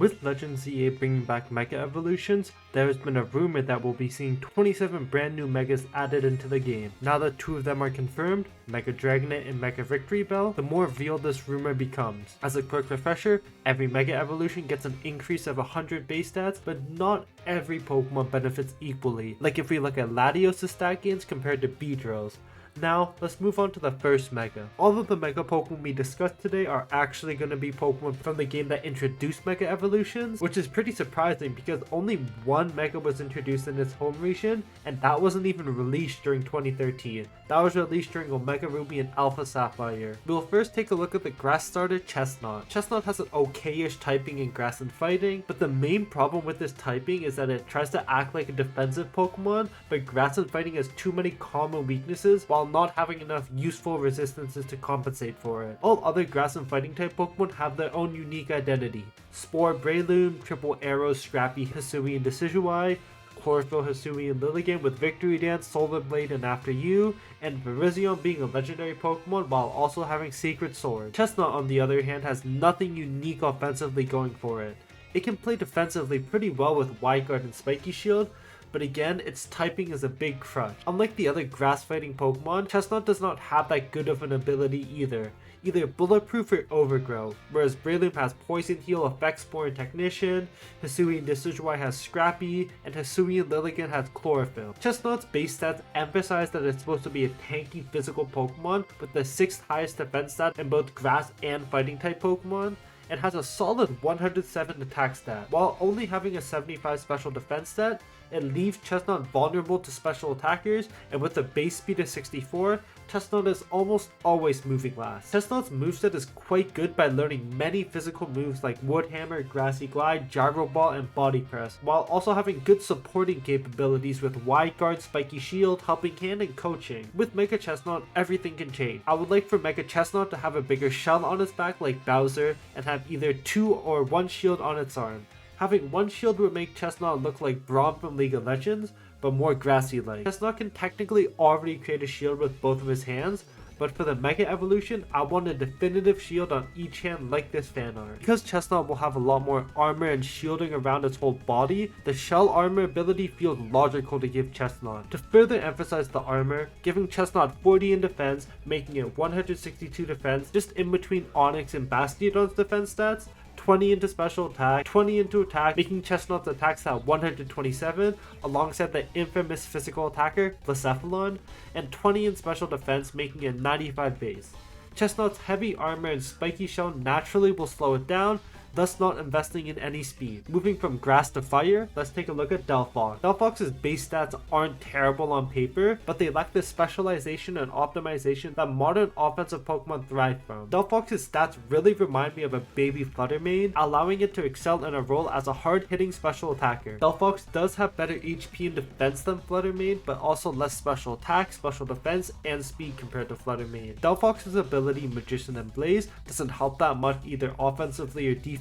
With Legends ZA bringing back Mega Evolutions, there has been a rumor that we'll be seeing 27 brand new Megas added into the game. Now that 2 of them are confirmed, Mega Dragonite and Mega Victory Bell, the more real this rumor becomes. As a quick refresher, every Mega Evolution gets an increase of 100 base stats, but not every Pokemon benefits equally, like if we look at Latios' stat gains compared to Beedrill's. Now, let's move on to the first Mega. All of the Mega Pokemon we discussed today are actually going to be Pokemon from the game that introduced Mega Evolutions, which is pretty surprising because only one Mega was introduced in its home region, and that wasn't even released during 2013. That was released during Omega Ruby and Alpha Sapphire. We'll first take a look at the grass starter Chestnut. Chestnut has an okay-ish typing in grass and fighting, but the main problem with this typing is that it tries to act like a defensive Pokemon, but grass and fighting has too many common weaknesses while not having enough useful resistances to compensate for it. All other grass and fighting type Pokemon have their own unique identity. Spore Breloom, Triple Arrow, Scrappy, Hisui, and Decidueye, Chlorophyll, Hisui, and Lilligant with Victory Dance, Solar Blade, and After You, and Virizion being a legendary Pokemon while also having Sacred Sword. Chestnut, on the other hand, has nothing unique offensively going for it. It can play defensively pretty well with Wide Guard and Spiky Shield, but again, its typing is a big crutch. Unlike the other grass fighting Pokemon, Chestnut does not have that good of an ability either Bulletproof or Overgrow, whereas Breloom has Poison Heal, Effect Spore, and Technician, Hisui and Decidueye has Scrappy, and Hisui and Lilligant has Chlorophyll. Chestnut's base stats emphasize that it's supposed to be a tanky physical Pokemon with the 6th highest defense stat in both grass and fighting type Pokemon, and has a solid 107 attack stat. While only having a 75 special defense stat, it leaves Chestnut vulnerable to special attackers, and with a base speed of 64, Chestnut is almost always moving last. Chestnut's moveset is quite good by learning many physical moves like Wood Hammer, Grassy Glide, Gyro Ball, and Body Press, while also having good supporting capabilities with Wide Guard, Spiky Shield, Helping Hand, and Coaching. With Mega Chestnut, everything can change. I would like for Mega Chestnut to have a bigger shell on its back like Bowser, and have either 2 or 1 shield on its arm. Having 1 shield would make Chestnut look like Braum from League of Legends, but more grassy-like. Chestnut can technically already create a shield with both of his hands, but for the Mega Evolution, I want a definitive shield on each hand like this fan art. Because Chestnut will have a lot more armor and shielding around its whole body, the shell armor ability feels logical to give Chestnut. To further emphasize the armor, giving Chestnut 40 in defense, making it 162 defense, just in between Onix and Bastiodon's defense stats, 20 into special attack, 20 into attack, making Chestnut's attack stat 127 alongside the infamous physical attacker Blacephalon, and 20 in special defense, making it 95 base. Chestnut's heavy armor and spiky shell naturally will slow it down, thus not investing in any speed. Moving from grass to fire, let's take a look at Delphox. Delphox's base stats aren't terrible on paper, but they lack the specialization and optimization that modern offensive Pokemon thrive from. Delphox's stats really remind me of a baby Fluttermane, allowing it to excel in a role as a hard-hitting special attacker. Delphox does have better HP and defense than Fluttermane, but also less special attack, special defense, and speed compared to Fluttermane. Delphox's ability Magician and Blaze doesn't help that much either offensively or defensively.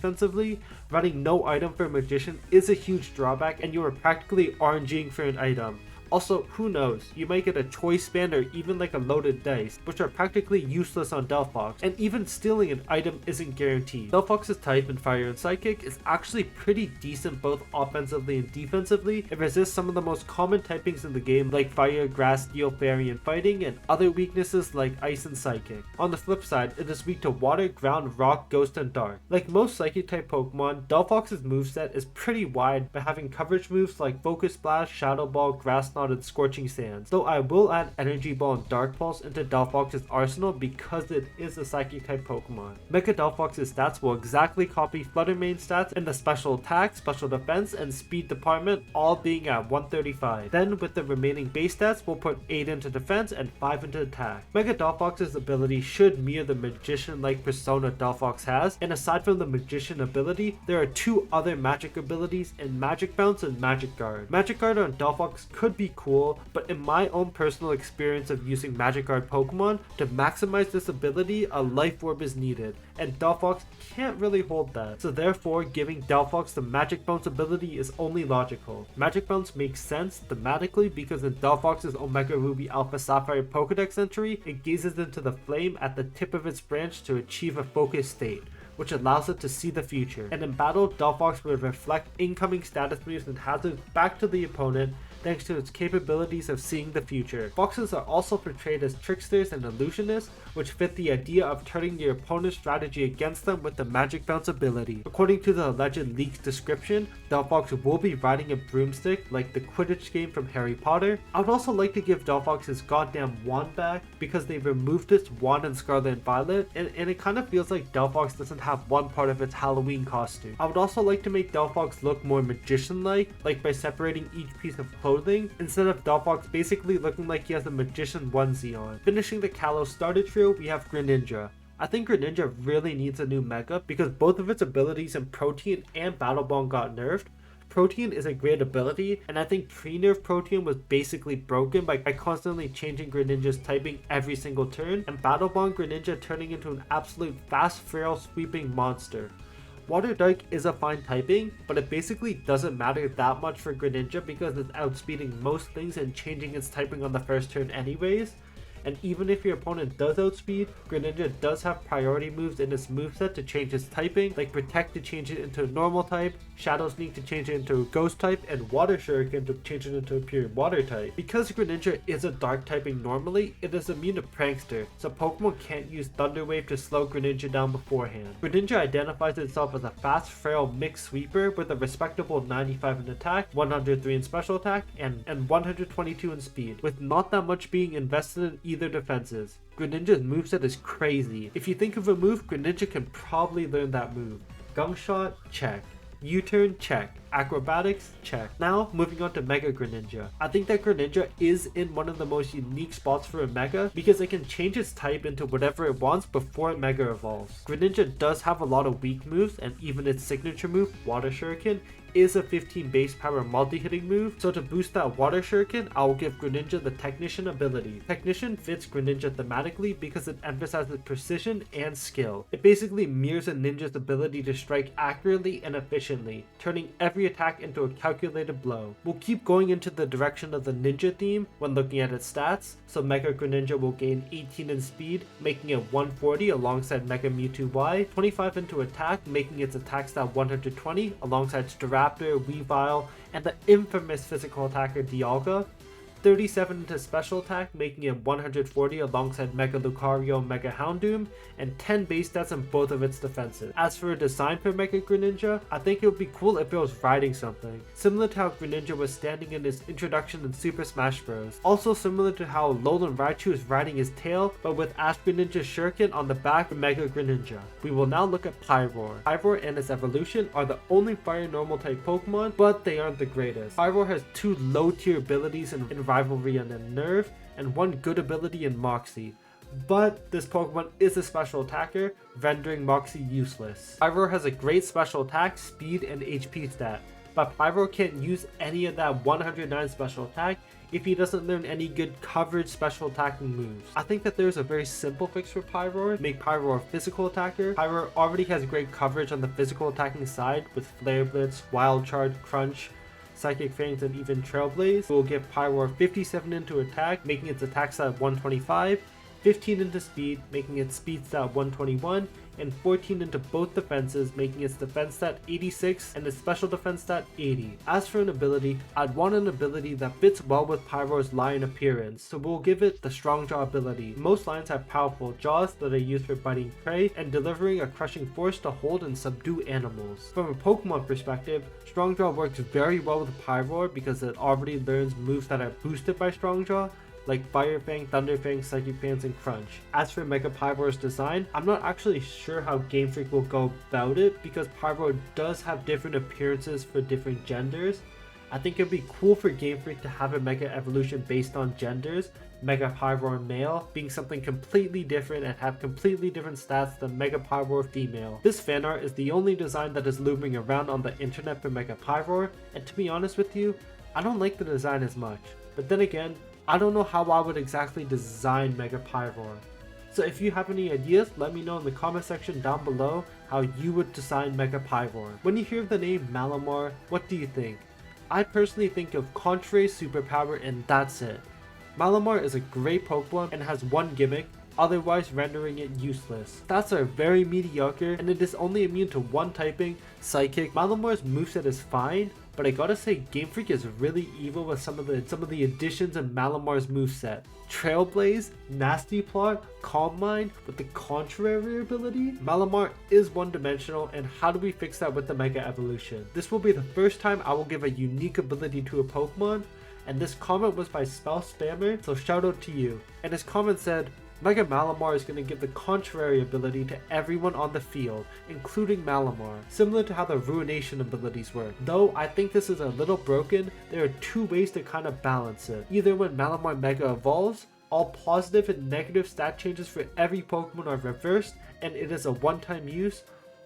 Running no item for Magician is a huge drawback, and you are practically RNGing for an item. Also, who knows, you might get a Choice Band or even like a Loaded Dice, which are practically useless on Delphox, and even stealing an item isn't guaranteed. Delphox's type in Fire and Psychic is actually pretty decent both offensively and defensively. It resists some of the most common typings in the game like Fire, Grass, Steel, Fairy, and Fighting, and other weaknesses like Ice and Psychic. On the flip side, it is weak to Water, Ground, Rock, Ghost, and Dark. Like most Psychic type Pokemon, Delphox's moveset is pretty wide by having coverage moves like Focus Blast, Shadow Ball, Grass Knot, and Scorching Sands, though I will add Energy Ball and Dark Pulse into Delphox's arsenal because it is a Psychic type Pokemon. Mega Delphox's stats will exactly copy Fluttermane's stats in the special attack, special defense, and speed department, all being at 135. Then with the remaining base stats, we'll put 8 into defense and 5 into attack. Mega Delphox's ability should mirror the Magician-like persona Delphox has, and aside from the Magician ability, there are 2 other magic abilities in Magic Bounce and Magic Guard. Magic Guard on Delphox could be cool, but in my own personal experience of using Magic Guard Pokemon, to maximize this ability, a Life Orb is needed, and Delphox can't really hold that. So therefore, giving Delphox the Magic Bounce ability is only logical. Magic Bounce makes sense thematically because in Delphox's Omega Ruby Alpha Sapphire Pokedex entry, it gazes into the flame at the tip of its branch to achieve a focus state, which allows it to see the future. And in battle, Delphox will reflect incoming status moves and hazards back to the opponent thanks to its capabilities of seeing the future. Foxes are also portrayed as tricksters and illusionists, which fit the idea of turning your opponent's strategy against them with the magic bounce ability. According to the alleged leaked description, Delphox will be riding a broomstick like the Quidditch game from Harry Potter. I would also like to give Delphox his goddamn wand back because they removed its wand in Scarlet and Violet, and it kind of feels like Delphox doesn't have one part of its Halloween costume. I would also like to make Delphox look more magician-like, like by separating each piece of clothing, instead of Delphox basically looking like he has a magician onesie on. Finishing the Kalos starter trio, we have Greninja. I think Greninja really needs a new Mega because both of its abilities in Protean and Battle Bond got nerfed. Protean is a great ability, and I think pre-nerf Protean was basically broken by constantly changing Greninja's typing every single turn, and Battle Bond Greninja turning into an absolute fast, frail, sweeping monster. Water Dark is a fine typing, but it basically doesn't matter that much for Greninja because it's outspeeding most things and changing its typing on the first turn anyways. And even if your opponent does outspeed, Greninja does have priority moves in its moveset to change its typing, like Protect to change it into a normal type, Shadow Sneak to change it into a ghost type, and Water Shuriken to change it into a pure water type. Because Greninja is a dark typing normally, it is immune to Prankster, so Pokemon can't use Thunder Wave to slow Greninja down beforehand. Greninja identifies itself as a fast, frail mixed sweeper with a respectable 95 in attack, 103 in special attack, and 122 in speed, with not that much being invested in either defenses. Greninja's moveset is crazy. If you think of a move, Greninja can probably learn that move. Gunk Shot, check. U-turn, check. Acrobatics, check. Now, moving on to Mega Greninja. I think that Greninja is in one of the most unique spots for a Mega because it can change its type into whatever it wants before it Mega evolves. Greninja does have a lot of weak moves, and even its signature move, Water Shuriken, is a 15 base power multi-hitting move, so to boost that Water Shuriken, I will give Greninja the Technician ability. Technician fits Greninja thematically because it emphasizes precision and skill. It basically mirrors a ninja's ability to strike accurately and efficiently, turning every attack into a calculated blow. We'll keep going into the direction of the ninja theme when looking at its stats, so Mega Greninja will gain 18 in speed, making it 140 alongside Mega Mewtwo Y, 25 into attack, making its attack stat 120 alongside Staraptor, Weavile, and the infamous physical attacker Dialga, 37 into special attack, making it 140 alongside Mega Lucario and Mega Houndoom, and 10 base stats on both of its defenses. As for a design for Mega Greninja, I think it would be cool if it was riding something, similar to how Greninja was standing in its introduction in Super Smash Bros. Also similar to how Alolan Raichu is riding his tail, but with Ash Greninja's Shuriken on the back of Mega Greninja. We will now look at Pyroar. Pyroar and its evolution are the only fire normal type Pokemon, but they aren't the greatest. Pyroar has 2 low tier abilities in Rivalry and Nerve, and 1 good ability in Moxie. But this Pokemon is a special attacker, rendering Moxie useless. Pyroar has a great special attack, speed, and HP stat, but Pyroar can't use any of that 109 special attack if he doesn't learn any good coverage special attacking moves. I think that there's a very simple fix for Pyroar, make Pyroar a physical attacker. Pyroar already has great coverage on the physical attacking side with Flare Blitz, Wild Charge, Crunch, Psychic Fangs, and even Trailblaze. We'll give Pyroar 57 into attack, making its attack stat 125, 15 into speed, making its speed stat 121, and 14 into both defenses, making its defense stat 86 and its special defense stat 80. As for an ability, I'd want an ability that fits well with Pyroar's lion appearance, so we'll give it the Strong Jaw ability. Most lions have powerful jaws that are used for biting prey and delivering a crushing force to hold and subdue animals. From a Pokemon perspective, Strong Jaw works very well with Pyroar because it already learns moves that are boosted by Strong Jaw, like Fire Fang, Thunder Fang, Psychic Fangs, and Crunch. As for Mega Pyroar's design, I'm not actually sure how Game Freak will go about it because Pyroar does have different appearances for different genders. I think it'd be cool for Game Freak to have a Mega Evolution based on genders, Mega Pyroar Male being something completely different and have completely different stats than Mega Pyroar Female. This fan art is the only design that is looming around on the internet for Mega Pyroar, and to be honest with you, I don't like the design as much. But then again, I don't know how I would exactly design Mega Pyroar. So if you have any ideas, let me know in the comment section down below how you would design Mega Pyroar. When you hear the name Malamar, what do you think? I personally think of Contrary superpower and that's it. Malamar is a great Pokemon and has one gimmick, otherwise rendering it useless. Stats are very mediocre, and it is only immune to one typing, Psychic. Malamore's moveset is fine, but I gotta say Game Freak is really evil with some of the additions in Malamore's moveset. Trailblaze, Nasty Plot, Calm Mind with the contrary ability. Malamar is one-dimensional, and how do we fix that with the Mega Evolution? This will be the first time I will give a unique ability to a Pokemon, and this comment was by Spell Spammer, so shout out to you. And his comment said, Mega Malamar is going to give the contrary ability to everyone on the field, including Malamar, similar to how the Ruination abilities work. Though I think this is a little broken, there are two ways to kind of balance it. Either when Malamar Mega evolves, all positive and negative stat changes for every Pokemon are reversed and it is a one-time use,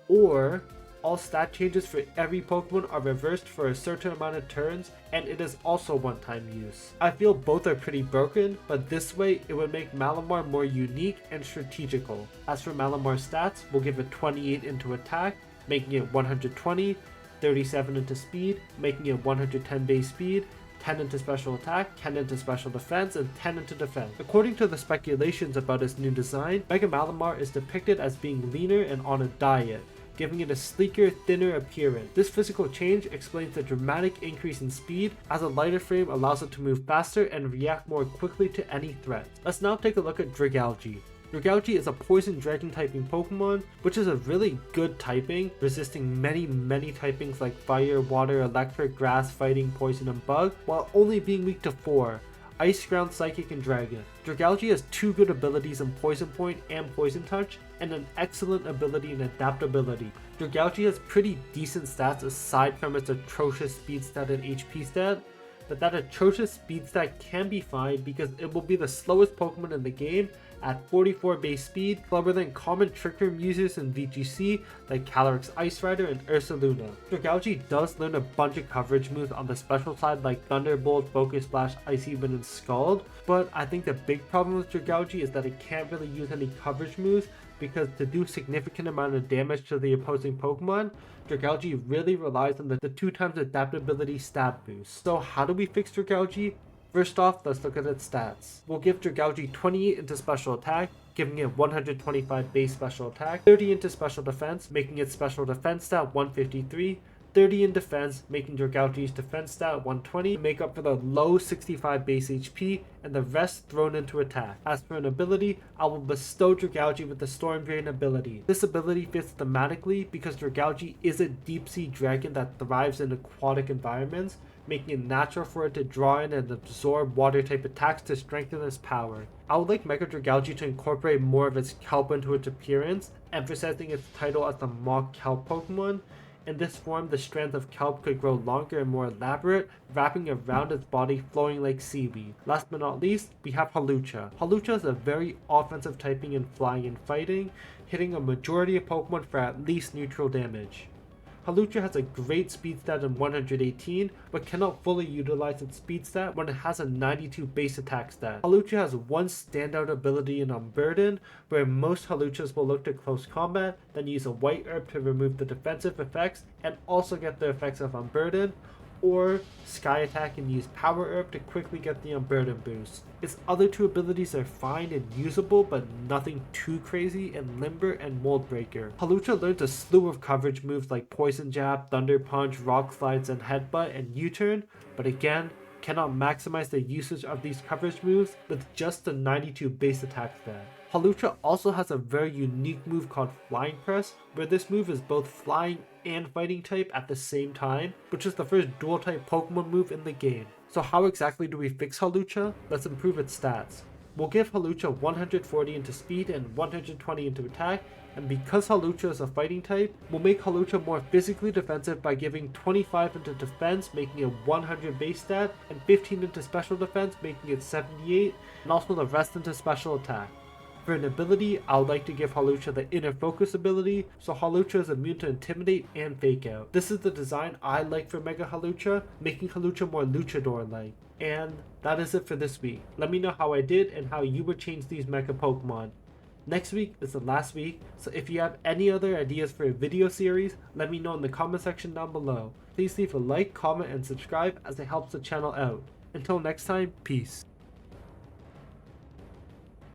or all stat changes for every Pokemon are reversed for a certain amount of turns and it is also one-time use. I feel both are pretty broken, but this way it would make Malamar more unique and strategical. As for Malamar's stats, we'll give it 28 into attack, making it 120, 37 into speed, making it 110 base speed, 10 into special attack, 10 into special defense, and 10 into defense. According to the speculations about its new design, Mega Malamar is depicted as being leaner and on a diet, giving it a sleeker, thinner appearance. This physical change explains the dramatic increase in speed, as a lighter frame allows it to move faster and react more quickly to any threat. Let's now take a look at Dragalge. Dragalge is a poison dragon typing Pokemon, which is a really good typing, resisting many typings like fire, water, electric, grass, fighting, poison, and bug, while only being weak to 4. Ice, Ground, Psychic, and Dragon. Dragalge has 2 good abilities in Poison Point and Poison Touch, and an excellent ability in Adaptability. Dragalge has pretty decent stats aside from its atrocious speed stat and HP stat, but that atrocious speed stat can be fine because it will be the slowest Pokemon in the game at 44 base speed, slower than common Trick Room users in VGC like Calyrex Ice Rider and Ursaluna. Dragalge does learn a bunch of coverage moves on the special side like Thunderbolt, Focus Splash, Icy Wind, and Scald, but I think the big problem with Dragalge is that it can't really use any coverage moves because to do significant amount of damage to the opposing Pokemon, Dragalge really relies on the 2x adaptability stat boost. So how do we fix Dragalge? First off, let's look at its stats. We'll give Dragalge 28 into special attack, giving it 125 base special attack, 30 into special defense, making its special defense stat 153, 30 in defense, making Dragalge's defense stat 120 to make up for the low 65 base HP, and the rest thrown into attack. As for an ability, I will bestow Dragalge with the Storm Drain ability. This ability fits thematically because Dragalge is a deep sea dragon that thrives in aquatic environments, making it natural for it to draw in and absorb water type attacks to strengthen its power. I would like Mega Dragalge to incorporate more of its kelp into its appearance, emphasizing its title as the Mock Kelp Pokemon. In this form, the strands of kelp could grow longer and more elaborate, wrapping around its body, flowing like seaweed. Last but not least, we have Hawlucha. Hawlucha is a very offensive typing in flying and fighting, hitting a majority of Pokemon for at least neutral damage. Hawlucha has a great speed stat in 118, but cannot fully utilize its speed stat when it has a 92 base attack stat. Hawlucha has one standout ability in Unburden, where most Hawluchas will look to close combat, then use a white herb to remove the defensive effects and also get the effects of Unburden, or Sky Attack and use Power Herb to quickly get the Unburden boost. Its other 2 abilities are fine and usable, but nothing too crazy, and Limber and Mold Breaker. Hawlucha learns a slew of coverage moves like Poison Jab, Thunder Punch, Rock Slides, and Headbutt and U-Turn, but again, cannot maximize the usage of these coverage moves with just the 92 base attack stat. Hawlucha also has a very unique move called Flying Press, where this move is both flying and fighting type at the same time, which is the first dual type Pokemon move in the game. So how exactly do we fix Hawlucha? Let's improve its stats. We'll give Hawlucha 140 into speed and 120 into attack, and because Hawlucha is a fighting type, we'll make Hawlucha more physically defensive by giving 25 into defense, making it 100 base stat, and 15 into special defense, making it 78, and also the rest into special attack. For an ability, I would like to give Hawlucha the Inner Focus ability, so Hawlucha is immune to Intimidate and Fake Out. This is the design I like for Mega Hawlucha, making Hawlucha more Luchador-like. And that is it for this week. Let me know how I did and how you would change these Mega Pokemon. Next week is the last week, so if you have any other ideas for a video series, let me know in the comment section down below. Please leave a like, comment, and subscribe as it helps the channel out. Until next time, peace.